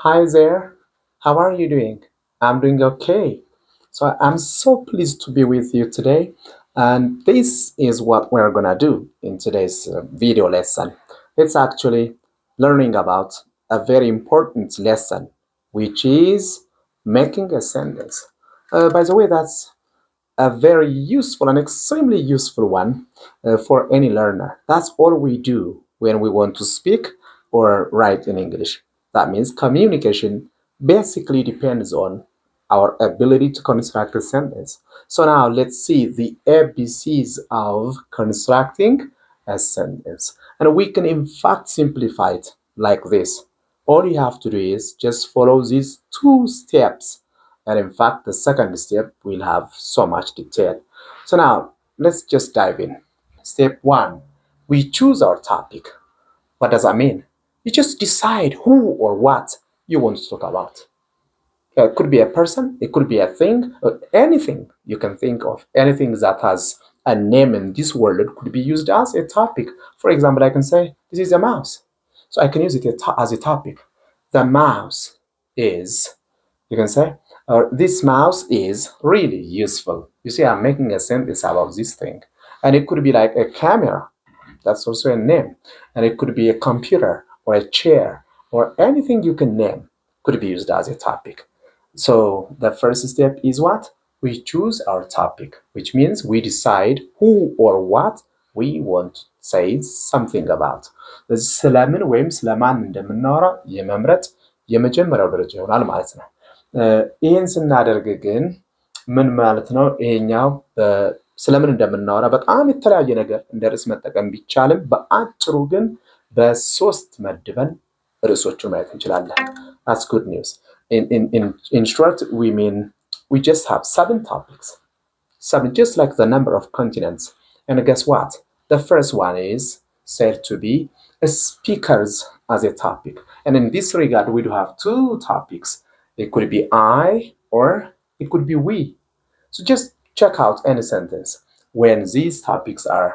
Hi there. How are you doing? I'm doing okay. So I'm so pleased to be with you today. And this is what we're gonna do in today's video lesson. It's actually learning about a very important lesson, which is making a sentence. By the way, that's a very useful and extremely useful one for any learner. That's all we do when we want to speak or write in English. That means communication basically depends on our ability to construct a sentence. So now let's see the ABCs of constructing a sentence. And we can in fact simplify it like this. All you have to do is just follow these two steps, and in fact, the second step will have so much detail. So now let's just dive in. Step one, we choose our topic. What does that mean? You just decide who or what you want to talk about. It could be a person, it could be a thing, or anything you can think of. Anything that has a name in this world could be used as a topic. For example, I can say, this is a mouse. So I can use it as a topic. The mouse is, you can say, or this mouse is really useful. You see, I'm making a sentence about this thing. And it could be like a camera. That's also a name. And it could be a computer or a chair or anything you can name could be used as a topic. So the first step is what? We choose our topic, which means we decide who or what we want to say something about. ስለምን ወይም ስለማን እንደምናወራ የመምረጥ የመጀመሪያው ደረጃ ይሆናል ማለት ነው። ይህን ስናደርግ ግን ምን ማለት ነው? ይሄኛው ስለምን እንደምናወራ በጣም የተለያየ ነገር እንደ ርዕስ መጠቀም ቢቻልም በአጭሩ ግን በሶስት መድበን ርዕሶቹን ማየት እንችላለን። That's good news. In short, we mean we just have 7 topics. 7, just like the number of continents. And guess what? The first one is said to be speakers as a topic. And in this regard, we do have 2 topics. It could be I or it could be we. So just check out any sentence when these topics are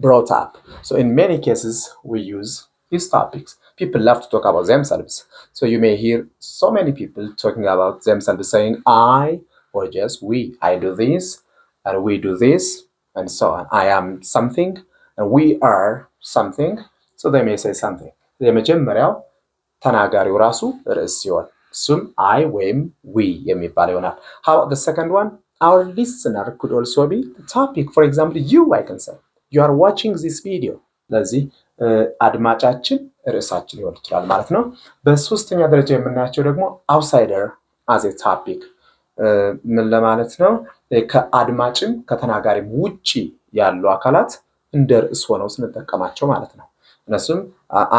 brought up. So in many cases, we use these topics. People love to talk about themselves. So you may hear so many people talking about themselves saying I or just we. I do this and we do this and so on. I am something and we are something. So they may say something. የመጀመሪያው ተናጋሪው ራሱ ርዕስ ሲሆን እሱም I ወይም we የሚባል ይሆናል. How about the second one? Our listener could also be the topic. For example, you, I can say. You are watching this video. ስለዚህ አድማጫችን ርዕሳችን ሊሆን ይችላል ማለት ነው። በሶስተኛ ደረጃ የምናያቸው ደግሞ outsider as a topic ምን ለማለት ነው? ከአድማጭም ከተናጋሪም ውጪ ያሉ አካላት እንደ ርዕስ ሆነው ስንጠቀማቸው ማለት ነው። እነሱም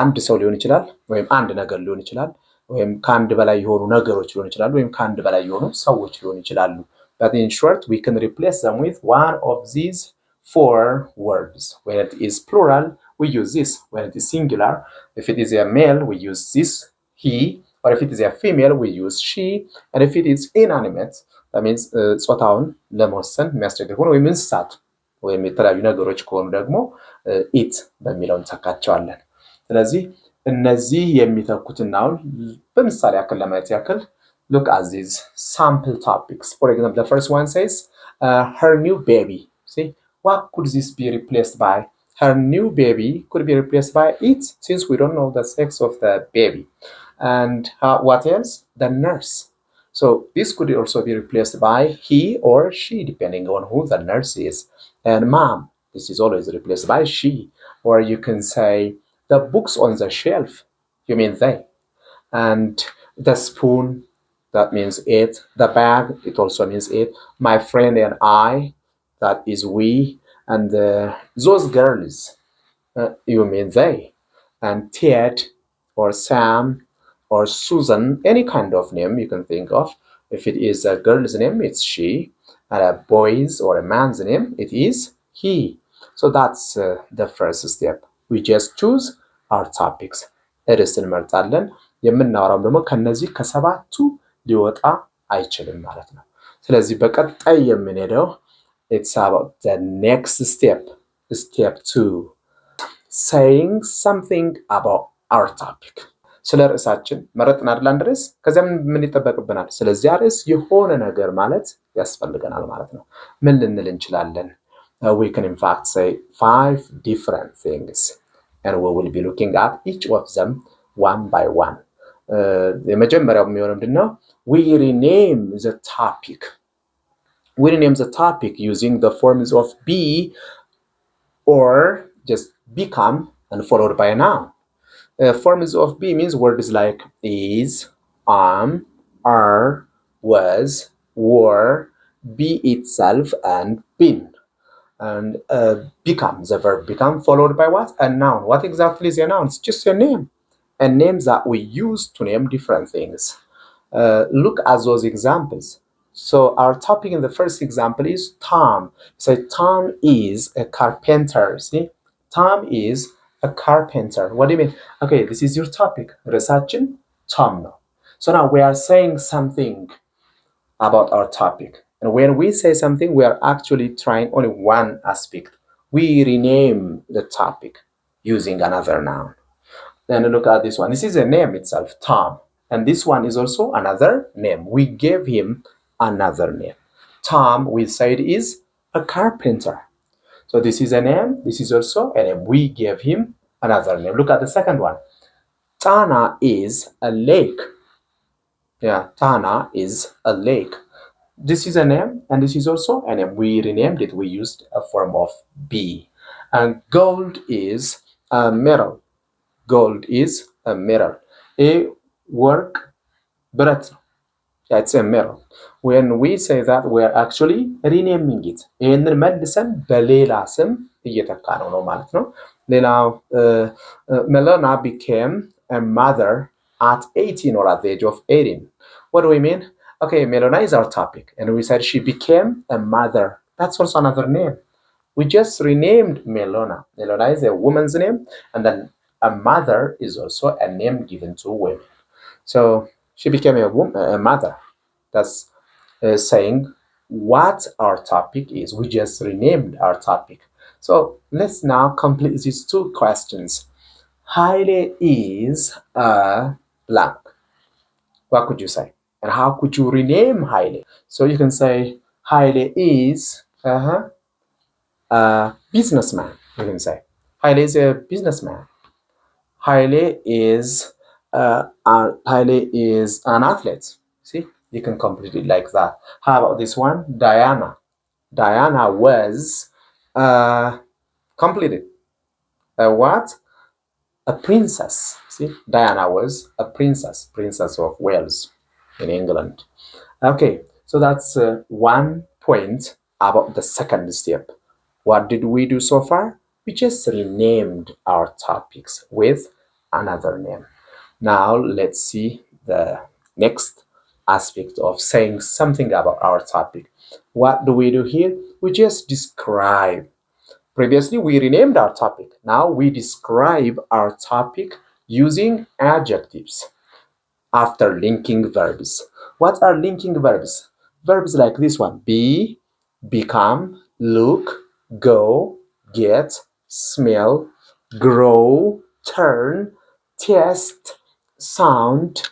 አንድ ሰው ሊሆን ይችላል ወይም አንድ ነገር ሊሆን ይችላል ወይም ከአንድ በላይ የሆኑ ነገሮች ሊሆን ይችላሉ ወይም ከአንድ በላይ የሆኑ ሰዎች ሊሆን ይችላሉ። But in short, we can replace them with one of these 4 words. When it is plural, we use this. When it is singular, if it is a male, we use this, he. Or if it is a female, we use she. And if it is inanimate, that means ጾታውን ለመወሰን የሚያስቸግር ሆኖ ወይም እንስሳት ወይም የተለያዩ ነገሮች ከሆኑ ደግሞ it በሚለው እንተካቸዋለን። ስለዚህ እነዚህ የሚተኩትን አሁን በምሳሌ ያክል ለማየት ያክል look at these sample topics. For example, the first one says her new baby. See, what could this be replaced by? Her new baby could be replaced by it, since we don't know the sex of the baby. And what else? The nurse. So this could also be replaced by he or she, depending on who the nurse is. And mom, this is always replaced by she. Or you can say the books on the shelf. You mean they. And the spoon, that means it. The bag, it also means it. My friend and I, that is we. And those girls, you mean they. And Ted or Sam or Susan, any kind of name you can think of. If it is a girl's name, it's she. And a boy's or a man's name, it is he. So that's the first step. We just choose our topics. ርዕስ እንመርጣለን። የምናወራው ደግሞ ከነዚህ ከሰባቱ ሊወጣ አይችልም ማለት ነው። ስለዚህ በቀጣይ የምንሄደው it's about the next step, step 2, saying something about our topic. ስለ ርዕሳችን መረጥን አይደል አንድ ርዕስ ከዚያም ምን ይጠበቅብናል ስለዚህ ርዕስ የሆነ ነገር ማለት ያስፈልገናል ማለት ነው ምን ልንል እንችላለን we can in fact say 5 different things and we will be looking at each of them one by one የመጀመሪያው የሚሆነው ምንድነው we rename the topic we rename the topic using the forms of be or just become and followed by a noun forms of be means words like is, are, was, were, be itself, and been. And become, the verb become followed by what? A noun. What exactly is a noun? It's just a name. A name that we use to name different things. Look at those examples. So our topic in the first example is Tom. Say Tom is a carpenter. See? Tom is a carpenter. What do you mean? Okay, this is your topic. ርዕሳችን Tom ነው. So now we are saying something about our topic. And when we say something, we are actually trying only one aspect. We rename the topic using another noun. Then look at this one. This is a name itself, Tom. And this one is also another name. We gave him another name. Tom, we said, is a carpenter. So this is a name. This is also a name. We gave him another name. Look at the second one. Tana is a lake. Yeah, Tana is a lake. This is a name, and this is also a name. We renamed it. We used a form of be. And gold is a metal. Gold is a metal. A work, but it's a metal. When we say that, we are actually renaming it. ይህንን መልሰን በሌላ ስም እየተካነው ነው ማለት ነው። ሌላው Melona became a mother at 18 or at the age of 18. What do we mean? Okay, Melona is our topic, and we said she became a mother. That's also another name. We just renamed Melona. Melona is a woman's name, and then a mother is also a name given to women. So she became a mother. That's saying what our topic is. We just renamed our topic. So let's now complete these two questions. Haile is a blank. What could you say? And how could you rename Haile? So you can say Haile is a businessman. You can say Haile is a businessman. Haile is an athlete. See, you can complete it like that. How about this one? Diana. Diana was completed. What? A princess. See, Diana was a princess of Wales in England. Okay, so that's one point about the second step. What did we do so far? We just renamed our topics with another name. Now let's see the next aspect of saying something about our topic. What do we do here? We just describe. Previously, we renamed our topic. Now we describe our topic using adjectives after linking verbs. What are linking verbs? Verbs like this one: be, become, look, go, get, smell, grow, turn, taste, sound,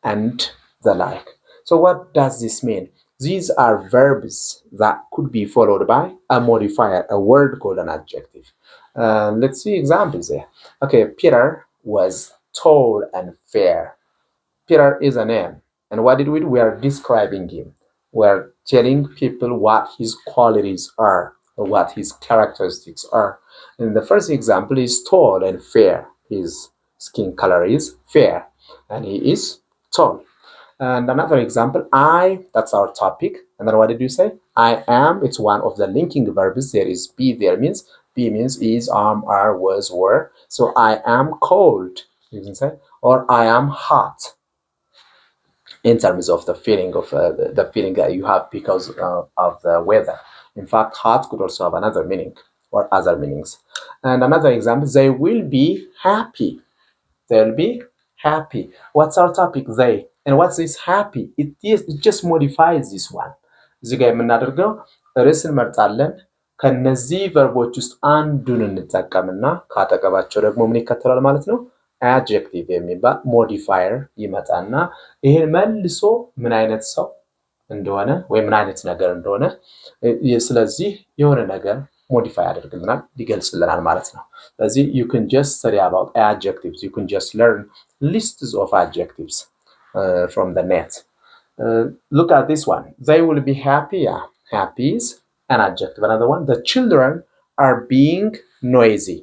and the like. So what does this mean? These are verbs that could be followed by a modifier, a word called an adjective. Let's see examples there. Okay, Peter was tall and fair. Peter is a name. And what did we do? We are describing him. We are telling people what his qualities are, or what his characteristics are. And the first example is tall and fair. His skin color is fair, and he is tall. And another example, that's our topic. And then what did you say? I am, it's one of the linking verbs. There is be there, means be means is, are, was, were. So I am cold, you can say, or I am hot, in terms of the feeling of the feeling that you have because of the weather. In fact, hot could also have another meaning or other meanings. And another example, they will be happy. They'll be happy. What's our topic? They. And what's this happy? It just modifies this one. እዚህ ጋር የምናደርገው ርዕስ እንመርጣለን። ከነዚህ ቨርቦች ውስጥ አንዱን እንጠቀምና ካጠገባቸው ደግሞ ምን ይከተላል ማለት ነው? adjective የሚባል modifier ይመጣና ይሄን መልሶ ምን አይነት ሰው እንደሆነ ወይ ምን አይነት ነገር እንደሆነ ስለዚህ የሆነ ነገር modify ያደርግልናል ይገልጽልናል ማለት ነው ስለዚህ you can just study about adjectives you can just learn lists of adjectives from the net look at this one they will be happy yeah happy is an adjective another one the children are being noisy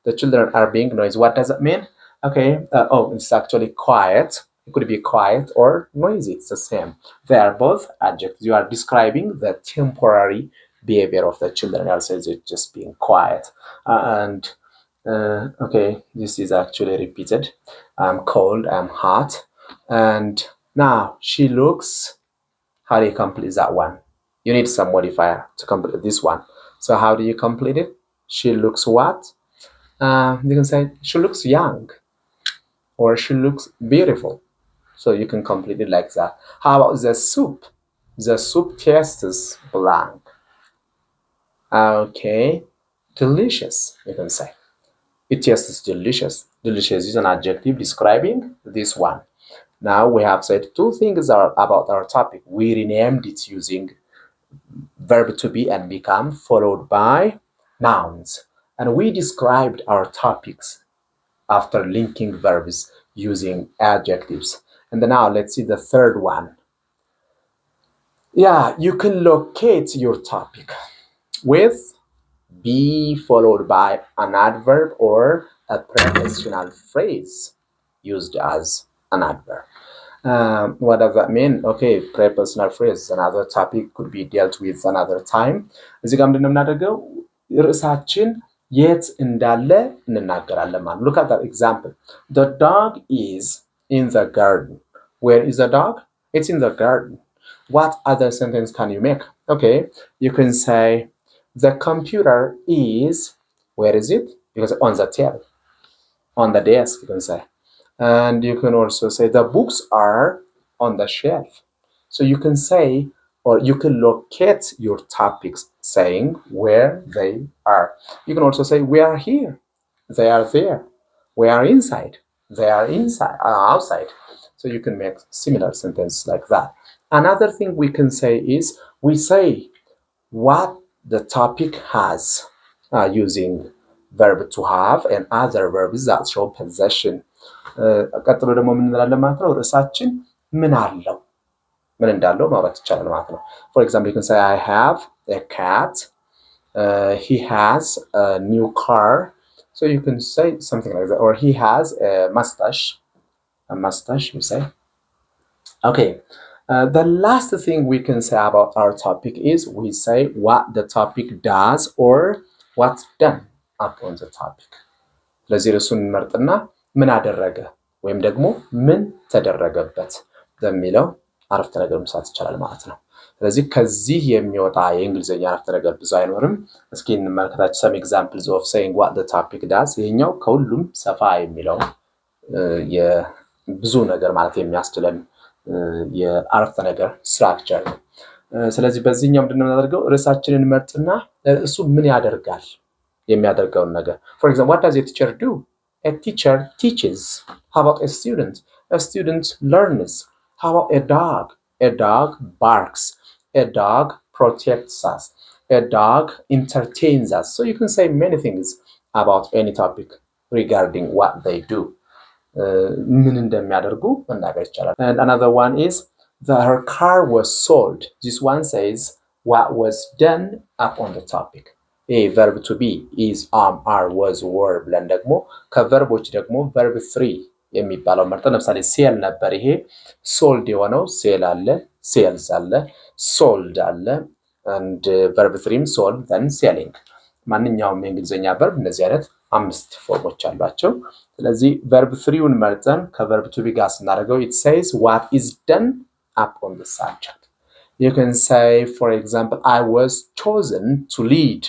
the children are being noisy what does it mean okay oh it's actually quiet it could be quiet or noisy it's the same they are both adjectives you are describing the temporary behavior of the children else is it just being quiet and okay this is actually repeated I'm cold I'm hot and now she looks how do you complete that one you need some modifier to complete this one so how do you complete it she looks what you can say she looks young or she looks beautiful so you can complete it like that how about the soup tastes blank okay delicious you can say it tastes delicious delicious is an adjective describing this one now we have said two things about our topic we renamed it using verb to be and become followed by nouns and we described our topics after linking verbs using adjectives and then now let's see the third one yeah you can locate your topic with be followed by an adverb or a prepositional phrase used as an adverb. What does that mean? Okay, prepositional phrase, another topic could be dealt with another time. እዚህ ጋር ምንድነው የምናደርገው ርዕሳችን የት እንዳለ እንናገራለን ማለት look at that example the dog is in the garden where is the dog it's in the garden what other sentence can you make okay you can say the computer is where is it because on the table on the desk you can say and you can also say the books are on the shelf so you can say or you can locate your topics saying where they are you can also say we are here they are there we are inside they are inside outside so you can make similar sentences like that another thing we can say is we say what the topic has using verb to have and other verbs that show possession ቀጥሎ ደግሞ ምን እንላለን ማለት ነው ርዕሳችን ምን አለው ምን እንዳለው ማውራት ይቻላል ማለት ነው for example you can say I have a cat he has a new car so you can say something like that or he has a mustache you say okay the last thing we can say about our topic is we say what the topic does or what's done upon the topic ስለዚህ ርዕሱን እንመርጥና ምን አደረገ ወይም ደግሞ ምን ተደረገበት በሚለው አረፍተ ነገር መስራት ይቻላል ማለት ነው ስለዚህ ከዚህ የሚወጣ የእንግሊዘኛ አረፍተ ነገር ብዙ አይኖርም እስኪ እንመልከታችሁ some examples of saying what the topic does ይሄኛው ከሁሉም ሰፋ የሚለው የብዙ ነገር ማለት የሚያስችለን የአረፍተ ነገር ስትራክቸር ስለዚህ በዚህኛው ምንድነው የምናደርገው ርዕሳችንን መርጥና እሱ ምን ያደርጋል የሚያደርገውን ነገር for example what does a teacher do a teacher teaches how about a student learns how about a dog barks a dog protects us a dog entertains us so you can say many things about any topic regarding what they do ምን እንደሚያደርጉ መናገር ይቻላል and another one is her car was sold this one says what was done upon the topic a verb to be is are was were ብለን ደግሞ ከቨርቦች ደግሞ verb 3 የሚባለው መርጠን ለምሳሌ ሴል ነበር ይሄ sold የሆነው ሴል አለ sales አለ sold አለ and verb 3 sold then selling ማንኛውም የእንግሊዘኛ verb እንደዚህ አይነት አምስት ፎርሞች አሏቸው ስለዚህ verb 3ን መርጠን ከverb to be ጋር ስናደርገው it says what is done upon the subject you can say for example I was chosen to lead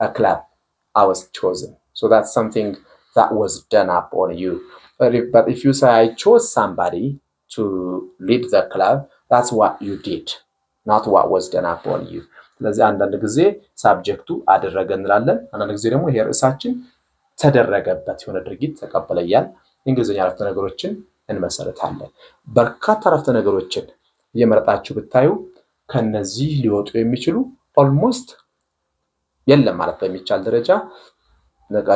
a club I was chosen so that's something that was done upon you but if you say I chose somebody to lead the club that's what you did not what was done upon you ስለዚህ አንዳንድ ጊዜ ሳብጀክቱ አደረገ እንላለን አንዳንድ ጊዜ ደግሞ ይሄ ርዕሳችን ተደረገበት የሆነ ድርጊት ተቀበለያል እንግሊዝኛ አረፍተ ነገሮችን እንመሰርታለን። በርካታ አረፍተ ነገሮችን እየመረጣችሁ ብታዩ ከነዚህ ሊወጡ የሚችሉ ኦልሞስት የለም ማለት በሚቻል ደረጃ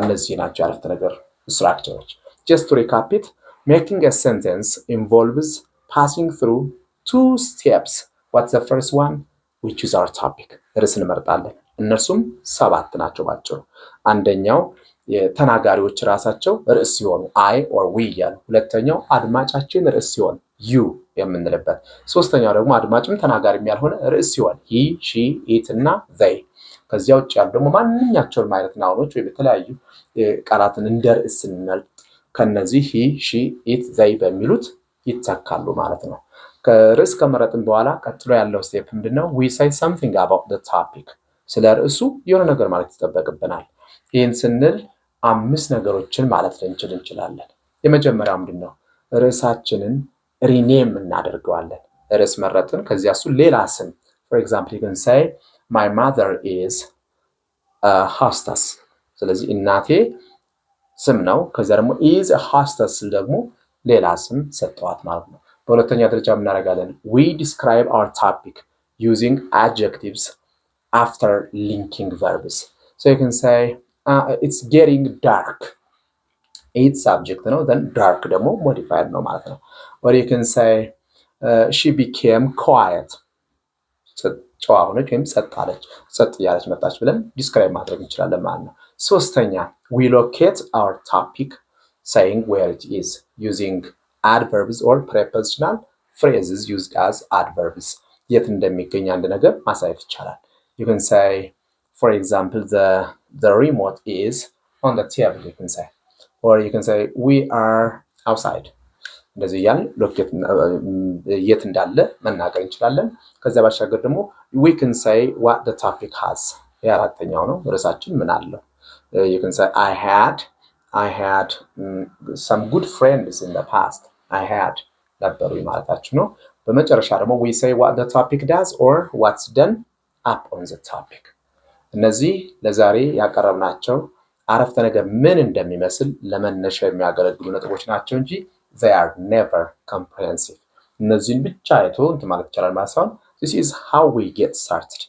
እነዚህ ናቸው የአረፍተ ነገር ስትራክቸሮች። ጀስት ቱ ሪካፕ ኢት making a sentence involves passing through two steps. What's the first one? We choose our topic. ርዕስ እንመርጣለን። እነርሱም 7 ናቸው ባጭሩ። አንደኛው የተናጋሪዎች ራሳቸው ርዕስ ሲሆኑ I or we እያሉ፣ ሁለተኛው አድማጫችን ርዕስ ሲሆን you የምንልበት፣ ሶስተኛው ደግሞ አድማጭም ተናጋሪም ያልሆነ ርዕስ ሲሆን he, she, it እና they። ከዚያ ውጭ ያሉ ደግሞ ማንኛቸውም አይነት ናውኖች ወይም የተለያዩ ቃላትን እንደ ርዕስ ስንመርጥ ከነዚህ he, she, it, they በሚሉት ይተካሉ ማለት ነው። ከርዕስ ከመረጥን በኋላ ቀጥሎ ያለው ስቴፕ ምንድነው? we say something about the topic። ስለ ርዕሱ የሆነ ነገር ማለት ይጠበቅብናል። ይህን ስንል 5 ነገሮችን ማለት እንችላለን። የመጀመሪያው ምንድነው? ርዕሳችንን ሪኔም እናደርገዋለን። ርዕስ መረጥን፣ ከዚያ እሱ ሌላ ስም for example you can say my mother is a hostess። ስለዚህ እናቴ ስም ነው። ከዚያ ደግሞ is a hostess ስል ደግሞ ሌላ ስም ሰጠዋት ማለት ነው። በሁለተኛ ደረጃ ምን እናደርጋለን? we describe our topic using adjectives after linking verbs. So you can say it's getting dark. It's subject ነው, then dark ደግሞ modified ነው ማለት ነው። or you can say she became quiet. ጨዋ ሆነች ወይም ጸጥ አለች፣ ጸጥ እያለች መጣች ብለን ዲስክራይብ ማድረግ እንችላለን ማለት ነው። ሶስተኛ we locate our topic saying where it is using adverbs or prepositional phrases used as adverbs. የት እንደሚገኝ አንድ ነገር ማሳየት ይቻላል። you can say for example the remote is on the table you can say, or you can say we are outside. እንደዚህ ያን ሎኬት የት እንዳለ መናገር እንችላለን። ከዛ ባሻገር ደግሞ we can say what the topic has። የአራተኛው ነው ርዕሳችን ምን አለው። you can say I had some good friends in the past. I had ነበሩ ማለታችሁ ነው። በመጨረሻ ደግሞ we say what the topic does or what's done up on the topic። እነዚህ ለዛሬ ያቀረብናቸው አረፍተ ነገር ምን እንደሚመስል ለመነሻ የሚያገለግሉ ነጥቦች ናቸው እንጂ they are never comprehensive። እነዚህን ብቻ አይቶ እንትን ማለት ይቻላል ማለት ሳይሆን this is how we get started።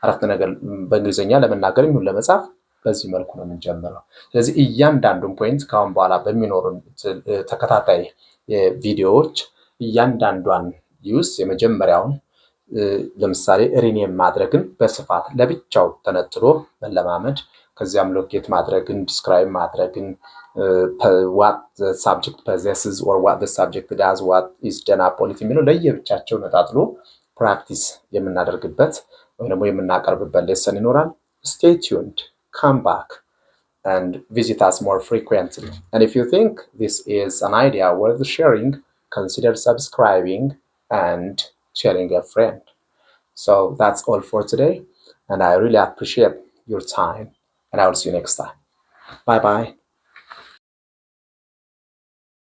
አረፍተ ነገር በእንግሊዝኛ ለመናገር ይሁን ለመጻፍ በዚህ መልኩ ነው የምንጀምረው። ስለዚህ እያንዳንዱን ፖይንት ካሁን በኋላ በሚኖሩን ተከታታይ ቪዲዮዎች እያንዳንዷን ዩስ የመጀመሪያውን ለምሳሌ ሪኔም ማድረግን በስፋት ለብቻው ተነጥሎ መለማመድ፣ ከዚያም ሎኬት ማድረግን፣ ዲስክራይብ ማድረግን what the subject possesses or what the subject does, what is done upon it የሚለው ለየብቻቸው ነጣጥሎ ፕራክቲስ የምናደርግበት ወይ ደግሞ የምናቀርብበት ሌሰን ይኖራል። stay tuned, come back and visit us more frequently. And if you think this is an idea worth sharing, consider subscribing and sharing a friend. So that's all for today, and I really appreciate your time, and I will see you next time. Bye bye.